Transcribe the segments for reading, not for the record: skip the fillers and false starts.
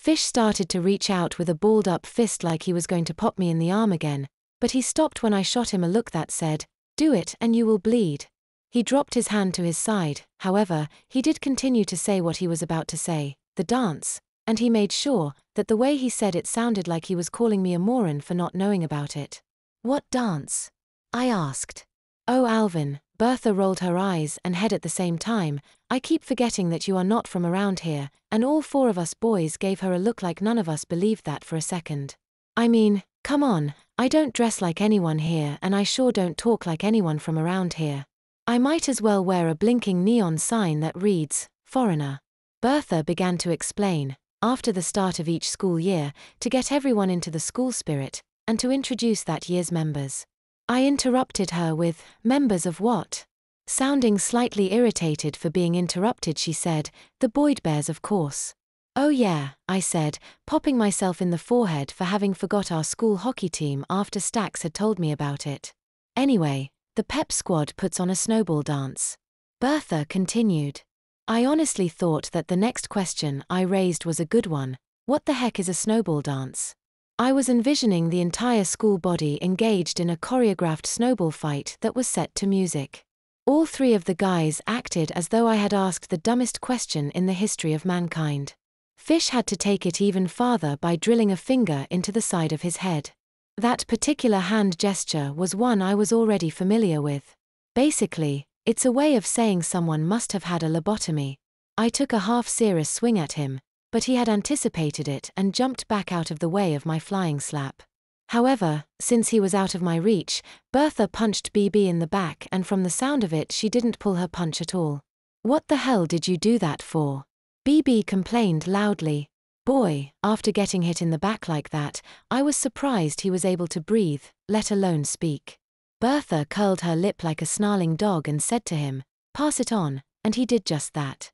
Fish started to reach out with a balled-up fist like he was going to pop me in the arm again, but he stopped when I shot him a look that said, "Do it and you will bleed." He dropped his hand to his side, however, he did continue to say what he was about to say, "The dance," and he made sure that the way he said it sounded like he was calling me a moron for not knowing about it. "What dance?" I asked. "Oh, Alvin," Bertha rolled her eyes and head at the same time, "I keep forgetting that you are not from around here," and all four of us boys gave her a look like none of us believed that for a second. "I mean, come on, I don't dress like anyone here and I sure don't talk like anyone from around here. I might as well wear a blinking neon sign that reads, 'Foreigner.'" Bertha began to explain, after the start of each school year, to get everyone into the school spirit, and to introduce that year's members. I interrupted her with, "Members of what?" Sounding slightly irritated for being interrupted, she said, "The Boyd Bears, of course." "Oh yeah," I said, popping myself in the forehead for having forgot our school hockey team after Stax had told me about it. "Anyway, the pep squad puts on a snowball dance." Bertha continued. I honestly thought that the next question I raised was a good one. What the heck is a snowball dance? I was envisioning the entire school body engaged in a choreographed snowball fight that was set to music. All three of the guys acted as though I had asked the dumbest question in the history of mankind. Fish had to take it even farther by drilling a finger into the side of his head. That particular hand gesture was one I was already familiar with. Basically, it's a way of saying someone must have had a lobotomy. I took a half-serious swing at him, but he had anticipated it and jumped back out of the way of my flying slap. However, since he was out of my reach, Bertha punched BB in the back, and from the sound of it she didn't pull her punch at all. "What the hell did you do that for?" BB complained loudly. Boy, after getting hit in the back like that, I was surprised he was able to breathe, let alone speak. Bertha curled her lip like a snarling dog and said to him, "Pass it on," and he did just that.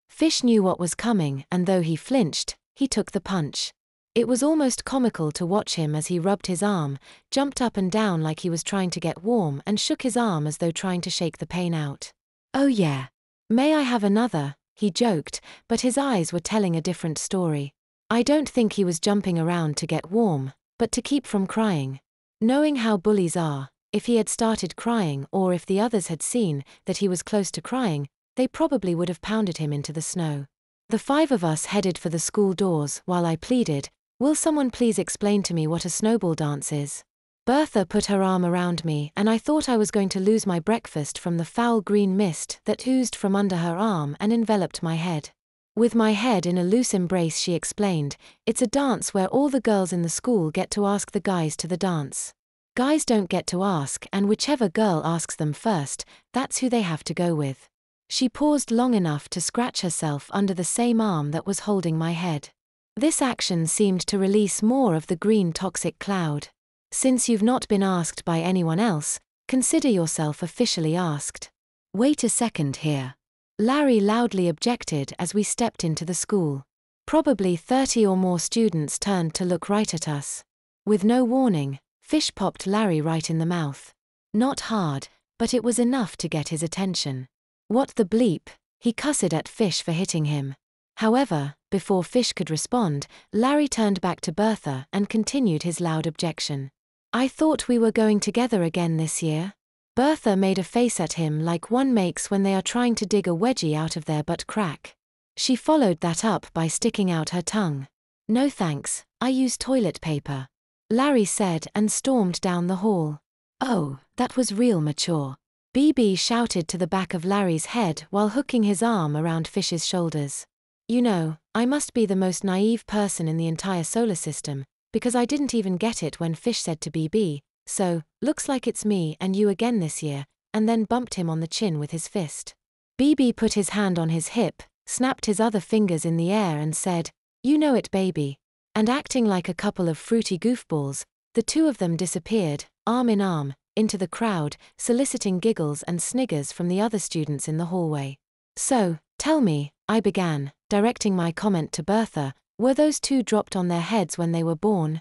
Fish knew what was coming, and though he flinched, he took the punch. It was almost comical to watch him as he rubbed his arm, jumped up and down like he was trying to get warm, and shook his arm as though trying to shake the pain out. "Oh yeah. May I have another?" he joked, but his eyes were telling a different story. I don't think he was jumping around to get warm, but to keep from crying. Knowing how bullies are, if he had started crying or if the others had seen that he was close to crying, they probably would have pounded him into the snow. The five of us headed for the school doors while I pleaded, "Will someone please explain to me what a snowball dance is?" Bertha put her arm around me and I thought I was going to lose my breakfast from the foul green mist that oozed from under her arm and enveloped my head. With my head in a loose embrace she explained, "It's a dance where all the girls in the school get to ask the guys to the dance. Guys don't get to ask, and whichever girl asks them first, that's who they have to go with." She paused long enough to scratch herself under the same arm that was holding my head. This action seemed to release more of the green toxic cloud. "Since you've not been asked by anyone else, consider yourself officially asked." "Wait a second here," Larry loudly objected as we stepped into the school. Probably 30 or more students turned to look right at us. With no warning, Fish popped Larry right in the mouth. Not hard, but it was enough to get his attention. "What the bleep?" he cussed at Fish for hitting him. However, before Fish could respond, Larry turned back to Bertha and continued his loud objection. "I thought we were going together again this year." Bertha made a face at him like one makes when they are trying to dig a wedgie out of their butt crack. She followed that up by sticking out her tongue. "No thanks, I use toilet paper," Larry said and stormed down the hall. "Oh, that was real mature," BB shouted to the back of Larry's head while hooking his arm around Fish's shoulders. "You know, I must be the most naive person in the entire solar system, because I didn't even get it when Fish said to BB, 'So, looks like it's me and you again this year,' and then bumped him on the chin with his fist. BB put his hand on his hip, snapped his other fingers in the air and said, 'You know it, baby.' And acting like a couple of fruity goofballs, the two of them disappeared, arm in arm, into the crowd, soliciting giggles and sniggers from the other students in the hallway. "So, tell me," I began, directing my comment to Bertha, "were those two dropped on their heads when they were born?"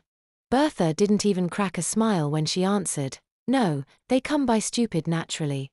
Bertha didn't even crack a smile when she answered, "No, they come by stupid naturally."